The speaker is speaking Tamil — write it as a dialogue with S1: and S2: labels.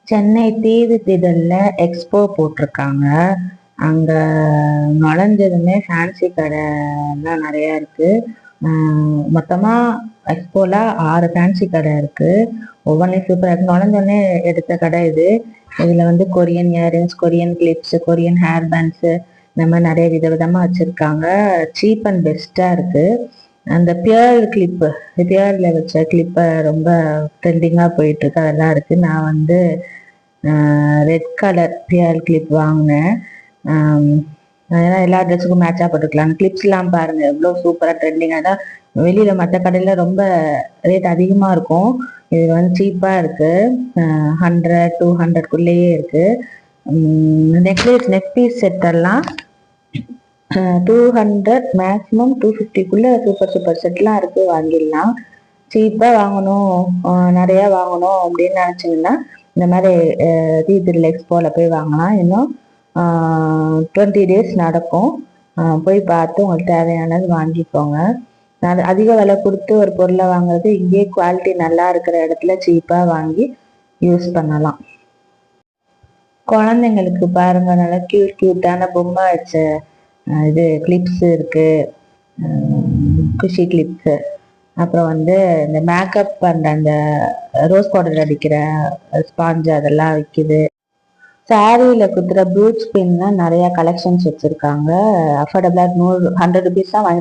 S1: சென்னை தீவு திடல்ல எக்ஸ்போ போட்டிருக்காங்க. அங்க நுழைஞ்சதுமே ஃபேன்சி கடை எல்லாம் நிறைய இருக்கு. மொத்தமா எக்ஸ்போல 6 ஃபேன்சி கடை இருக்கு. ஒவ்வொன்றையும் சூப்பராக இருக்கு. நுழைஞ்சோடனே எடுத்த கடை இது. இதுல வந்து Korean earrings, Korean clips, Korean hair pants, இந்த மாதிரி நிறைய விதவிதமா வச்சிருக்காங்க. சீப் அண்ட் பெஸ்டா இருக்கு. அந்த பியர்ல வச்ச கிளிப்பை ரொம்ப ட்ரெண்டிங்கா போயிட்டு இருக்கு. அதெல்லாம் இருக்கு. நான் வந்து ரெட் கலர் பியர் கிளிப் வாங்கினேன். அதெல்லாம் எல்லா ட்ரெஸ்ஸுக்கும் மேட்சாக போட்டுக்கலாம். கிளிப்ஸ்லாம் பாருங்க எவ்வளோ சூப்பராக ட்ரெண்டிங்காக தான். வெளியில் மற்ற கடையில் ரொம்ப ரேட் அதிகமாக இருக்கும். இது வந்து சீப்பாக இருக்குது. 100-200க்குள்ளேயே இருக்குது. நெக் பீஸ் செட்டெல்லாம் 200, மேக்ஸிமம் 250க்குள்ளே சூப்பர் செட்லாம் இருக்குது. வாங்கிடலாம். சீப்பாக வாங்கணும், நிறையா வாங்கணும் அப்படின்னு நினச்சிங்கன்னா இந்த மாதிரி தீதில் எக்ஸ்போவில் போய் வாங்கலாம். இன்னும் 20 days நடக்கும். போய் பார்த்து உங்களுக்கு தேவையானது வாங்கிக்கோங்க. அதிக விலை கொடுத்து ஒரு பொருளை வாங்குறது, இங்கேயே குவாலிட்டி நல்லா இருக்கிற இடத்துல சீப்பாக வாங்கி யூஸ் பண்ணலாம். குழந்தைங்களுக்கு பாருங்க, நல்லா கியூட்டான பொம்மை வச்ச இது கிளிப்ஸ் இருக்கு. குஷி கிளிப்ஸு. அப்புறம் வந்து இந்த மேக்கப் பண்ணுற அந்த ரோஸ் பவுடர் அடிக்கிற ஸ்பாஞ்சு அதெல்லாம் விற்கிது. சாரியில் குத்துற ப்ரூச் பின்லாம் நிறையா கலெக்ஷன்ஸ் வச்சுருக்காங்க. அஃபோர்டபுளாக 100 rupees தான் வாங்கிட்டு